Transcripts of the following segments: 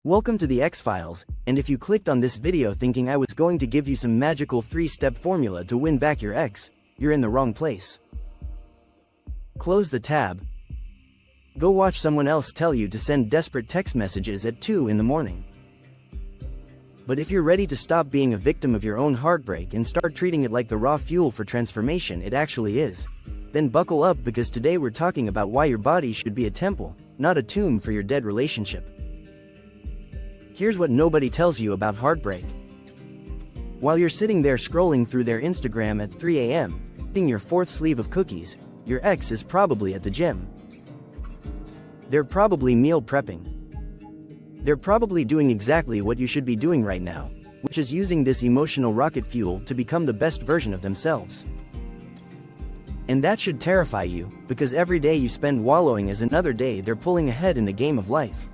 Welcome to the X-Files, and if you clicked on this video thinking I was going to give you some magical 3-step formula to win back your ex, you're in the wrong place. Close the tab. Go watch someone else tell you to send desperate text messages at 2 in the morning. But if you're ready to stop being a victim of your own heartbreak and start treating it like the raw fuel for transformation it actually is, then buckle up, because today we're talking about why your body should be a temple, not a tomb for your dead relationship. Here's what nobody tells you about heartbreak. While you're sitting there scrolling through their Instagram at 3 a.m., eating your 4th sleeve of cookies, your ex is probably at the gym. They're probably meal prepping. They're probably doing exactly what you should be doing right now, which is using this emotional rocket fuel to become the best version of themselves. And that should terrify you, because every day you spend wallowing is another day they're pulling ahead in the game of life.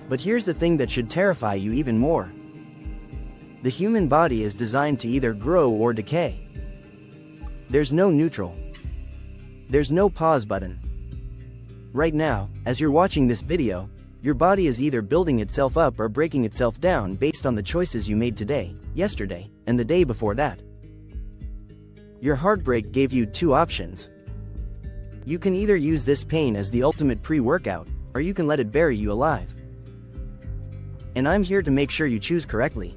But here's the thing that should terrify you even more. The human body is designed to either grow or decay. There's no neutral. There's no pause button. Right now, as you're watching this video, your body is either building itself up or breaking itself down based on the choices you made today, yesterday, and the day before that. Your heartbreak gave you 2 options. You can either use this pain as the ultimate pre-workout, or you can let it bury you alive. And I'm here to make sure you choose correctly.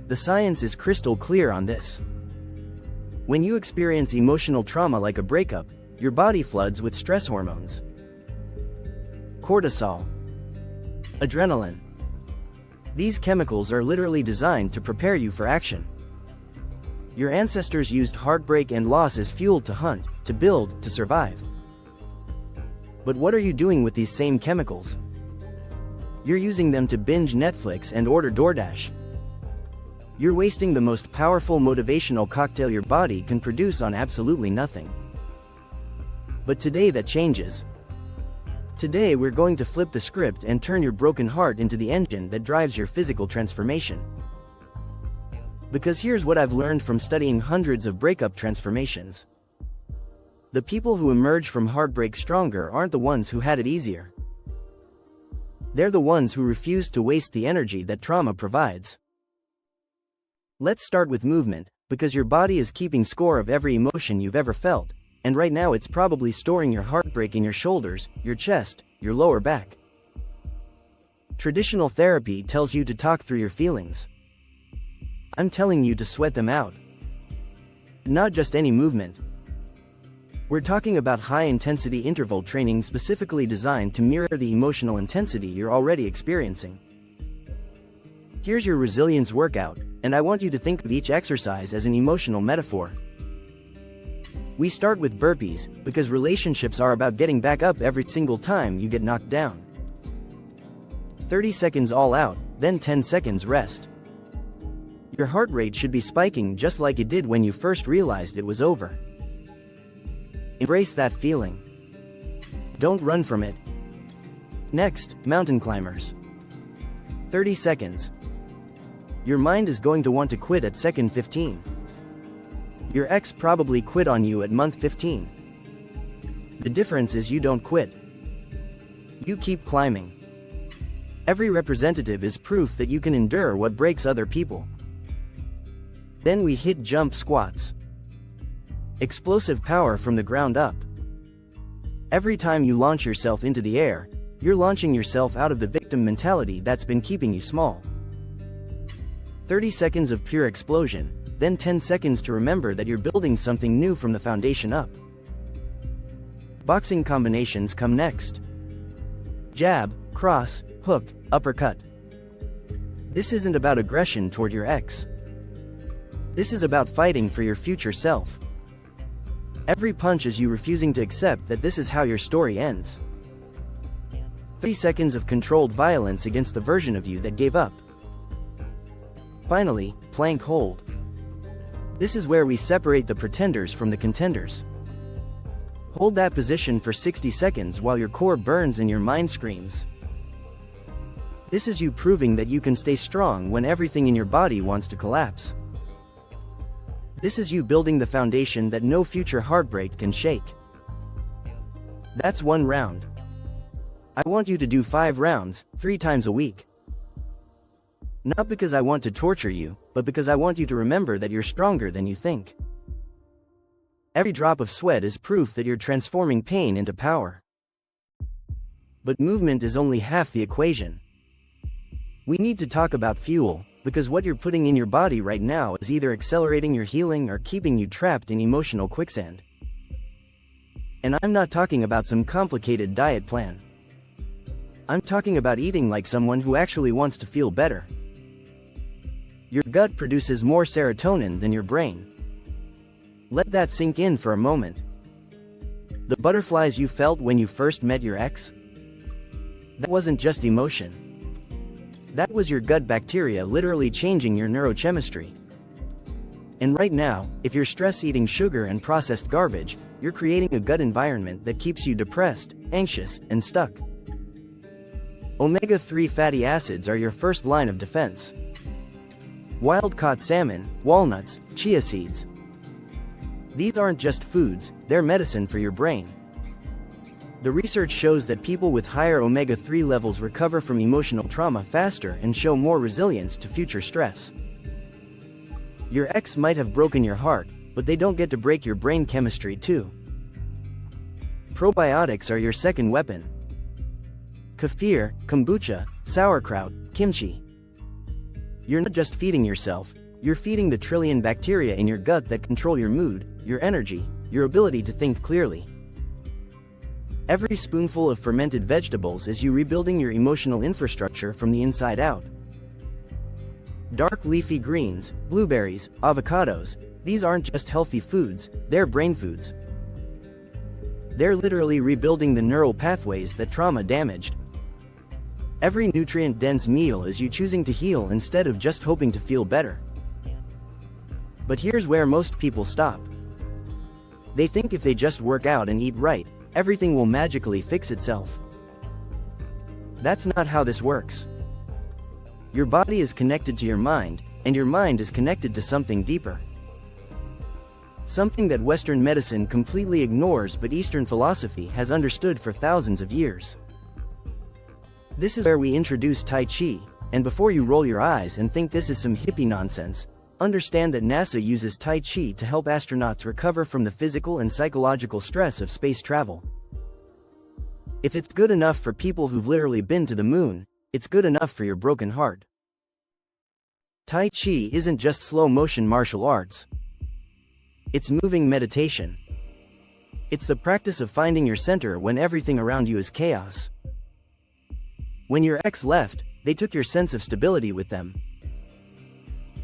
The science is crystal clear on this. When you experience emotional trauma like a breakup, your body floods with stress hormones. Cortisol. Adrenaline. These chemicals are literally designed to prepare you for action. Your ancestors used heartbreak and loss as fuel to hunt, to build, to survive. But what are you doing with these same chemicals? You're using them to binge Netflix and order DoorDash. You're wasting the most powerful motivational cocktail your body can produce on absolutely nothing. But today that changes. Today we're going to flip the script and turn your broken heart into the engine that drives your physical transformation. Because here's what I've learned from studying hundreds of breakup transformations. The people who emerge from heartbreak stronger aren't the ones who had it easier. They're the ones who refused to waste the energy that trauma provides. Let's start with movement, because your body is keeping score of every emotion you've ever felt, and right now it's probably storing your heartbreak in your shoulders, your chest, your lower back. Traditional therapy tells you to talk through your feelings. I'm telling you to sweat them out. Not just any movement. We're talking about high-intensity interval training specifically designed to mirror the emotional intensity you're already experiencing. Here's your resilience workout, and I want you to think of each exercise as an emotional metaphor. We start with burpees, because relationships are about getting back up every single time you get knocked down. 30 seconds all out, then 10 seconds rest. Your heart rate should be spiking just like it did when you first realized it was over. Embrace that feeling. Don't run from it. Next, mountain climbers. 30 seconds. Your mind is going to want to quit at second 15. Your ex probably quit on you at month 15. The difference is you don't quit. You keep climbing. Every representative is proof that you can endure what breaks other people. Then we hit jump squats. Explosive power from the ground up. Every time you launch yourself into the air, you're launching yourself out of the victim mentality that's been keeping you small. 30 seconds of pure explosion, then 10 seconds to remember that you're building something new from the foundation up. Boxing combinations come next. Jab, cross, hook, uppercut. This isn't about aggression toward your ex. This is about fighting for your future self. Every punch is you refusing to accept that this is how your story ends. 30 seconds of controlled violence against the version of you that gave up. Finally, plank hold. This is where we separate the pretenders from the contenders. Hold that position for 60 seconds while your core burns and your mind screams. This is you proving that you can stay strong when everything in your body wants to collapse. This is you building the foundation that no future heartbreak can shake. That's one round. I want you to do 5 rounds, 3 times a week. Not because I want to torture you, but because I want you to remember that you're stronger than you think. Every drop of sweat is proof that you're transforming pain into power. But movement is only half the equation. We need to talk about fuel, because what you're putting in your body right now is either accelerating your healing or keeping you trapped in emotional quicksand. And I'm not talking about some complicated diet plan. I'm talking about eating like someone who actually wants to feel better. Your gut produces more serotonin than your brain. Let that sink in for a moment. The butterflies you felt when you first met your ex? That wasn't just emotion. That was your gut bacteria literally changing your neurochemistry. And right now, if you're stress eating sugar and processed garbage, you're creating a gut environment that keeps you depressed, anxious, and stuck. Omega-3 fatty acids are your first line of defense. Wild-caught salmon, walnuts, chia seeds. These aren't just foods, they're medicine for your brain. The research shows that people with higher omega-3 levels recover from emotional trauma faster and show more resilience to future stress. Your ex might have broken your heart, but they don't get to break your brain chemistry too. Probiotics are your second weapon. Kefir, kombucha, sauerkraut, kimchi. You're not just feeding yourself, you're feeding the trillion bacteria in your gut that control your mood, your energy, your ability to think clearly. Every spoonful of fermented vegetables is you rebuilding your emotional infrastructure from the inside out. Dark leafy greens, blueberries, avocados, these aren't just healthy foods, they're brain foods. They're literally rebuilding the neural pathways that trauma damaged. Every nutrient-dense meal is you choosing to heal instead of just hoping to feel better. But here's where most people stop. They think if they just work out and eat right, everything will magically fix itself. That's not how this works. Your body is connected to your mind, and your mind is connected to something deeper. Something that Western medicine completely ignores but Eastern philosophy has understood for thousands of years. This is where we introduce Tai Chi, and before you roll your eyes and think this is some hippie nonsense, understand that NASA uses Tai Chi to help astronauts recover from the physical and psychological stress of space travel. If it's good enough for people who've literally been to the moon, it's good enough for your broken heart. Tai Chi isn't just slow-motion martial arts. It's moving meditation. It's the practice of finding your center when everything around you is chaos. When your ex left, they took your sense of stability with them.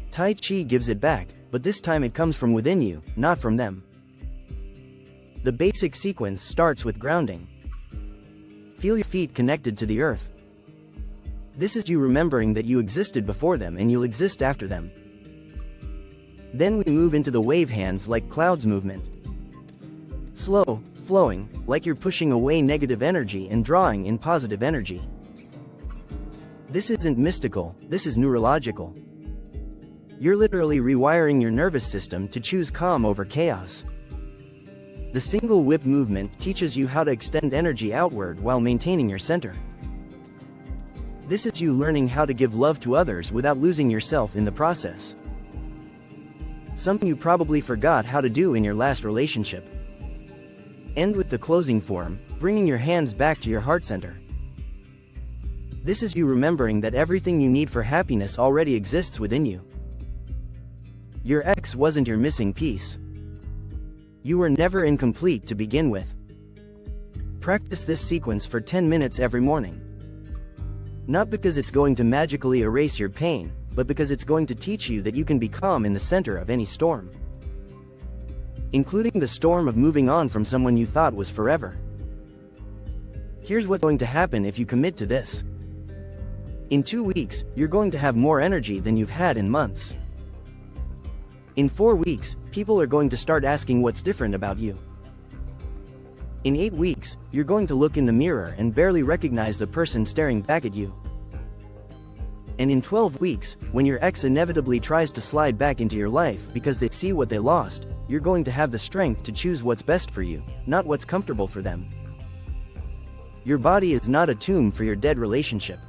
Tai Chi gives it back, but this time it comes from within you, not from them. The basic sequence starts with grounding. Feel your feet connected to the earth. This is you remembering that you existed before them and you'll exist after them. Then we move into the wave hands like clouds movement. Slow, flowing, like you're pushing away negative energy and drawing in positive energy. This isn't mystical, this is neurological. You're literally rewiring your nervous system to choose calm over chaos. The single whip movement teaches you how to extend energy outward while maintaining your center. This is you learning how to give love to others without losing yourself in the process. Something you probably forgot how to do in your last relationship. End with the closing form, bringing your hands back to your heart center. This is you remembering that everything you need for happiness already exists within you. Your ex wasn't your missing piece. You were never incomplete to begin with. Practice this sequence for 10 minutes every morning. Not because it's going to magically erase your pain, but because it's going to teach you that you can be calm in the center of any storm. Including the storm of moving on from someone you thought was forever. Here's what's going to happen if you commit to this. In 2 weeks, you're going to have more energy than you've had in months. In 4 weeks, people are going to start asking what's different about you. In 8 weeks, you're going to look in the mirror and barely recognize the person staring back at you. And in 12 weeks, when your ex inevitably tries to slide back into your life because they see what they lost, you're going to have the strength to choose what's best for you, not what's comfortable for them. Your body is not a tomb for your dead relationship.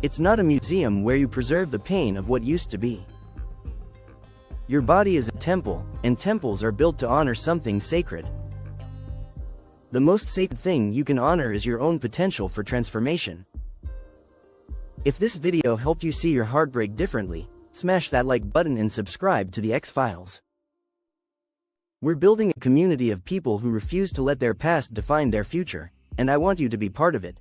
It's not a museum where you preserve the pain of what used to be. Your body is a temple, and temples are built to honor something sacred. The most sacred thing you can honor is your own potential for transformation. If this video helped you see your heartbreak differently, smash that like button and subscribe to the X-Files. We're building a community of people who refuse to let their past define their future, and I want you to be part of it.